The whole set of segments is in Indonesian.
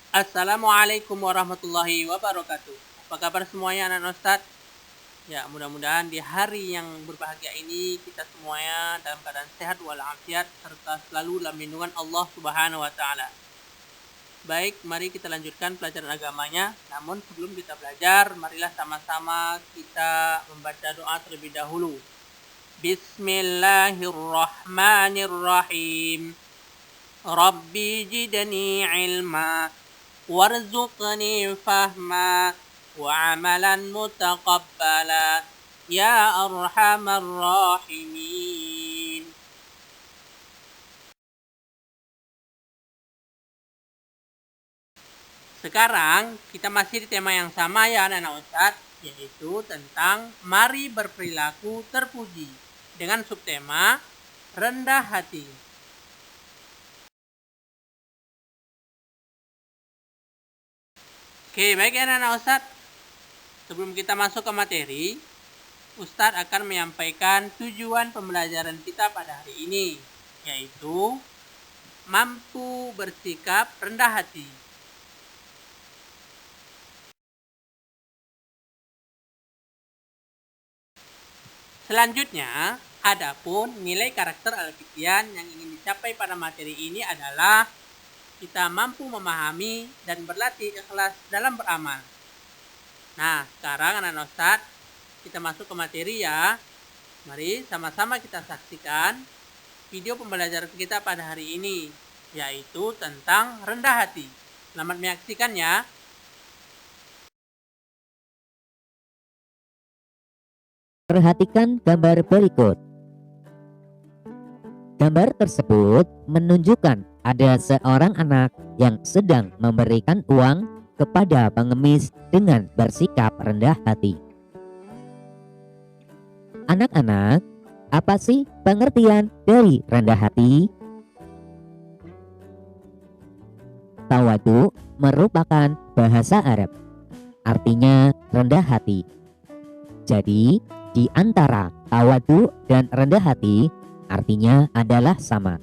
Assalamualaikum warahmatullahi wabarakatuh. Apa kabar semuanya anak Ustadz? Ya, mudah-mudahan di hari yang berbahagia ini kita semuanya dalam keadaan sehat walafiat serta selalu dalam lindungan Allah Subhanahu wa taala. Baik, mari kita lanjutkan pelajaran agamanya. Namun sebelum kita belajar, marilah sama-sama kita membaca doa terlebih dahulu. Bismillahirrahmanirrahim. Rabbi jidni ilma warzuqni fahma wa amalan mutaqabbala ya arhamar rahimin. Sekarang kita masih di tema yang sama ya anak-anak Ustadz, yaitu tentang mari berperilaku terpuji dengan subtema rendah hati. Oke, baik ya anak-anak Ustadz. Sebelum kita masuk ke materi, Ustadz akan menyampaikan tujuan pembelajaran kita pada hari ini, yaitu mampu bersikap rendah hati. Selanjutnya, adapun nilai karakter al-fitian yang ingin dicapai pada materi ini adalah kita mampu memahami dan berlatih ikhlas dalam beramal. Nah, sekarang anak-anak Ustadz, kita masuk ke materi ya. Mari sama-sama kita saksikan video pembelajaran kita pada hari ini, yaitu tentang rendah hati. Selamat menyaksikan ya. Perhatikan gambar berikut. Gambar tersebut menunjukkan ada seorang anak yang sedang memberikan uang kepada pengemis dengan bersikap rendah hati. Anak-anak, apa sih pengertian dari rendah hati? Tawadu merupakan bahasa Arab, artinya rendah hati. Jadi, di antara tawadu dan rendah hati artinya adalah sama.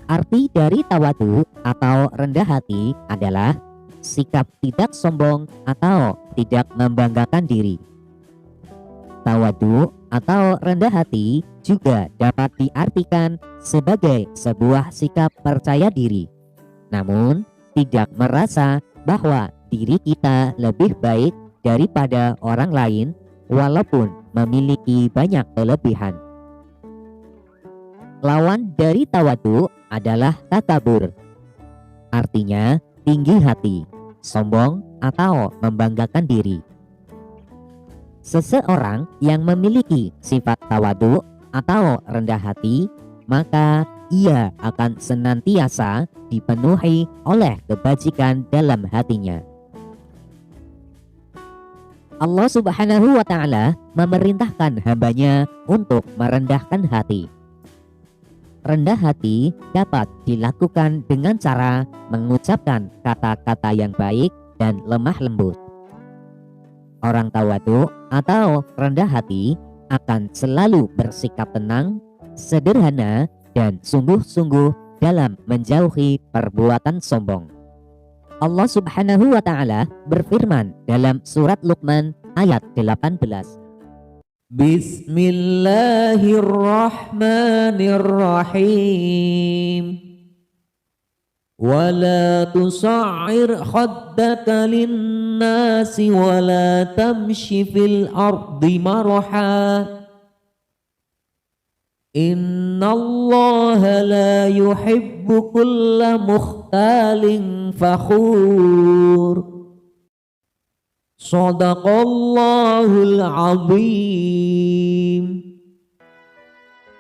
Arti dari tawadu atau rendah hati adalah sikap tidak sombong atau tidak membanggakan diri. Tawadu atau rendah hati juga dapat diartikan sebagai sebuah sikap percaya diri, namun tidak merasa bahwa diri kita lebih baik daripada orang lain walaupun memiliki banyak kelebihan. Lawan dari tawadu adalah takabur, artinya tinggi hati, sombong atau membanggakan diri. Seseorang yang memiliki sifat tawadu atau rendah hati, maka ia akan senantiasa dipenuhi oleh kebajikan dalam hatinya. Allah Subhanahu wa Ta'ala memerintahkan hambanya untuk merendahkan hati. Rendah hati dapat dilakukan dengan cara mengucapkan kata-kata yang baik dan lemah lembut. Orang tawadu atau rendah hati akan selalu bersikap tenang, sederhana, dan sungguh-sungguh dalam menjauhi perbuatan sombong. Allah Subhanahu wa Ta'ala berfirman dalam surat Luqman ayat 18. Bismillahirrahmanirrahim. Wala tusa'ir khaddaka linnasi wala tamshi fil ardi maraha. Innallaha la yuhibbu kulla mukhtalin fakhur. Shadaqallahul azim.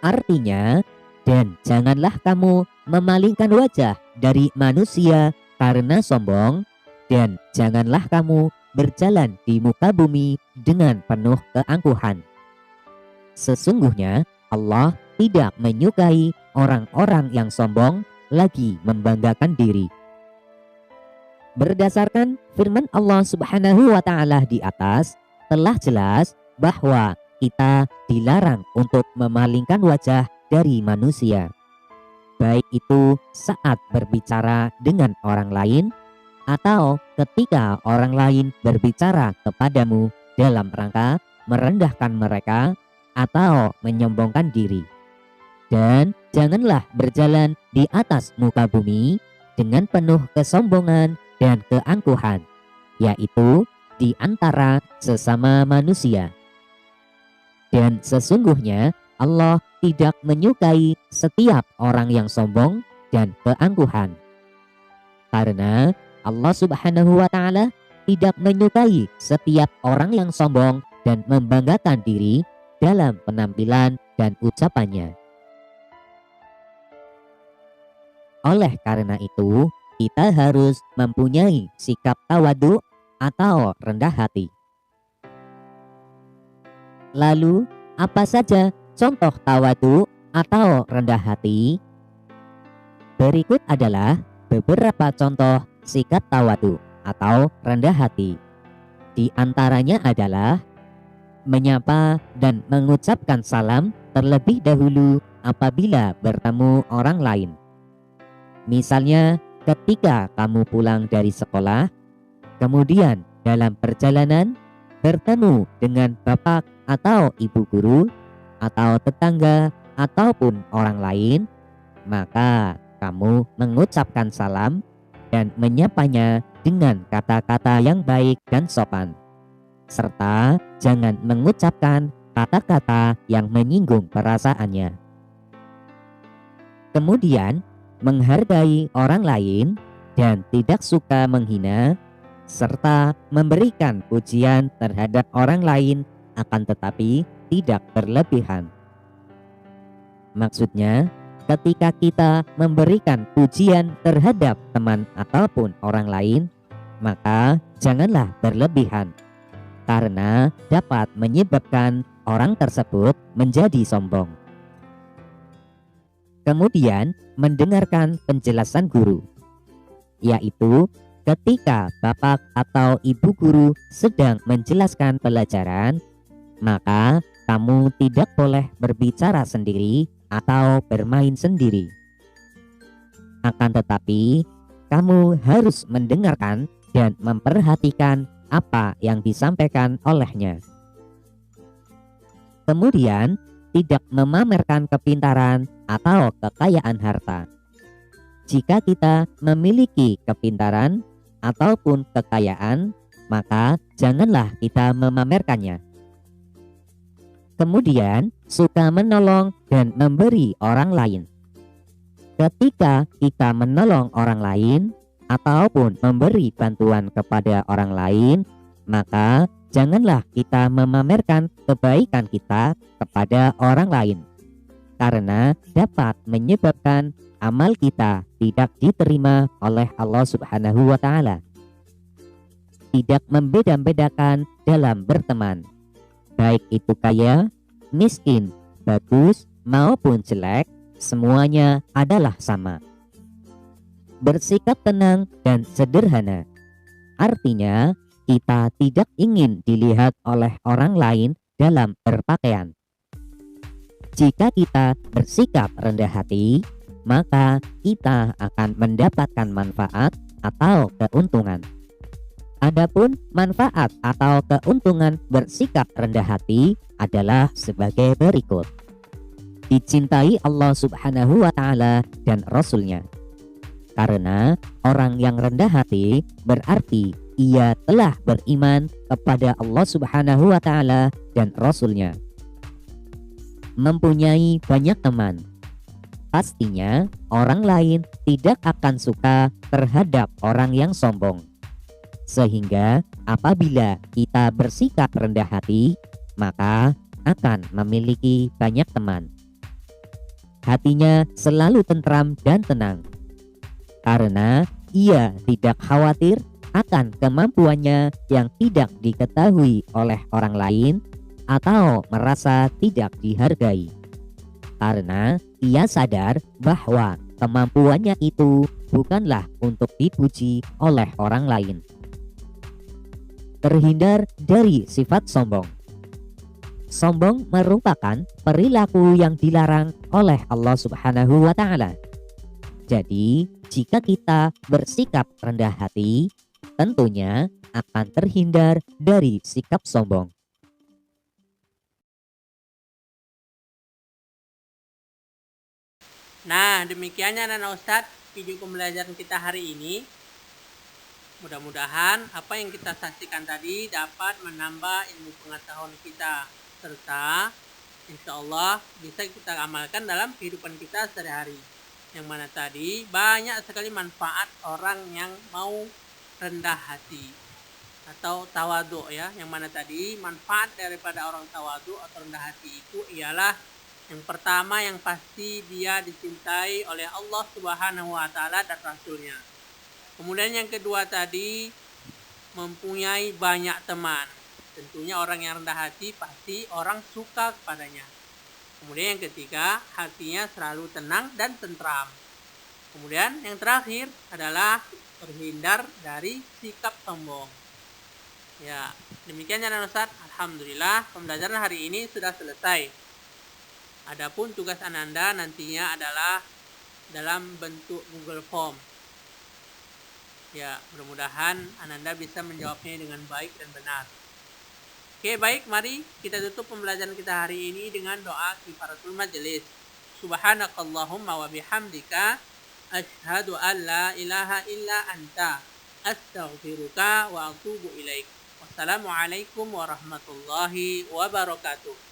Artinya, dan janganlah kamu memalingkan wajah dari manusia karena sombong, dan janganlah kamu berjalan di muka bumi dengan penuh keangkuhan. Sesungguhnya Allah tidak menyukai orang-orang yang sombong lagi membanggakan diri. Berdasarkan firman Allah Subhanahu wa Ta'ala di atas, telah jelas bahwa kita dilarang untuk memalingkan wajah dari manusia. baik itu saat berbicara dengan orang lain atau ketika orang lain berbicara kepadamu dalam rangka merendahkan mereka atau menyombongkan diri. Dan janganlah berjalan di atas muka bumi dengan penuh kesombongan dan keangkuhan, yaitu di antara sesama manusia. Dan sesungguhnya Allah tidak menyukai setiap orang yang sombong dan keangkuhan. Karena Allah Subhanahu wa Ta'ala tidak menyukai setiap orang yang sombong dan membanggakan diri dalam penampilan dan ucapannya. Oleh karena itu, kita harus mempunyai sikap tawadu atau rendah hati. Lalu, apa saja contoh tawadu atau rendah hati? Berikut adalah beberapa contoh sikap tawadu atau rendah hati. Di antaranya adalah menyapa dan mengucapkan salam terlebih dahulu apabila bertemu orang lain. Misalnya, ketika kamu pulang dari sekolah, kemudian dalam perjalanan bertemu dengan bapak atau ibu guru, atau tetangga, ataupun orang lain, maka kamu mengucapkan salam dan menyapanya dengan kata-kata yang baik dan sopan, serta jangan mengucapkan kata-kata yang menyinggung perasaannya. Kemudian, menghargai orang lain dan tidak suka menghina, serta memberikan pujian terhadap orang lain akan tetapi tidak berlebihan. Maksudnya, ketika kita memberikan pujian terhadap teman ataupun orang lain, maka janganlah berlebihan, karena dapat menyebabkan orang tersebut menjadi sombong. Kemudian, mendengarkan penjelasan guru, yaitu ketika bapak atau ibu guru sedang menjelaskan pelajaran, maka kamu tidak boleh berbicara sendiri atau bermain sendiri. Akan tetapi, kamu harus mendengarkan dan memperhatikan apa yang disampaikan olehnya. Kemudian, tidak memamerkan kepintaran atau kekayaan harta. Jika kita memiliki kepintaran ataupun kekayaan, maka janganlah kita memamerkannya. Kemudian, suka menolong dan memberi orang lain. Ketika kita menolong orang lain ataupun memberi bantuan kepada orang lain, maka janganlah kita memamerkan kebaikan kita kepada orang lain, karena dapat menyebabkan amal kita tidak diterima oleh Allah Subhanahu wa Ta'ala. Tidak membeda-bedakan dalam berteman, baik itu kaya, miskin, bagus maupun jelek, semuanya adalah sama. Bersikap tenang dan sederhana, artinya kita tidak ingin dilihat oleh orang lain dalam berpakaian. Jika kita bersikap rendah hati, maka kita akan mendapatkan manfaat atau keuntungan. Adapun manfaat atau keuntungan bersikap rendah hati adalah sebagai berikut. Dicintai Allah Subhanahu wa Ta'ala dan Rasul-Nya. Karena orang yang rendah hati berarti ia telah beriman kepada Allah Subhanahu wa Ta'ala dan Rasul-Nya. Mempunyai banyak teman, pastinya orang lain tidak akan suka terhadap orang yang sombong. Sehingga apabila kita bersikap rendah hati, maka akan memiliki banyak teman. Hatinya selalu tentram dan tenang, karena ia tidak khawatir akan kemampuannya yang tidak diketahui oleh orang lain atau merasa tidak dihargai, karena ia sadar bahwa kemampuannya itu bukanlah untuk dipuji oleh orang lain. Terhindar dari sifat sombong. Sombong merupakan perilaku yang dilarang oleh Allah Subhanahu wa Ta'ala, Jadi, jika kita bersikap rendah hati, tentunya akan terhindar dari sikap sombong. Nah, demikiannya anak Ustadz video pembelajaran kita hari ini. Mudah-mudahan apa yang kita saksikan tadi dapat menambah ilmu pengetahuan kita, serta insya Allah bisa kita amalkan dalam kehidupan kita sehari-hari. Yang mana tadi banyak sekali manfaat orang yang mau rendah hati atau tawadhu ya. Yang mana tadi manfaat daripada orang tawadhu atau rendah hati itu ialah yang pertama yang pasti dia dicintai oleh Allah Subhanahu wa taala dan Rasulnya. Kemudian yang kedua tadi mempunyai banyak teman. Tentunya orang yang rendah hati pasti orang suka kepadanya. Kemudian yang ketiga, hatinya selalu tenang dan tentram. Kemudian yang terakhir adalah terhindar dari sikap sombong. Ya, demikian ya Ustaz. Alhamdulillah pembelajaran hari ini sudah selesai. Adapun tugas Ananda nantinya adalah dalam bentuk Google Form. Ya, mudah-mudahan Ananda bisa menjawabnya dengan baik dan benar. Oke, baik, mari kita tutup pembelajaran kita hari ini dengan doa kifaratul majelis. Subhanakallahumma wa bihamdika asyhadu an la ilaha illa anta astaghfiruka wa atubu ilaik. Wassalamualaikum warahmatullahi wabarakatuh.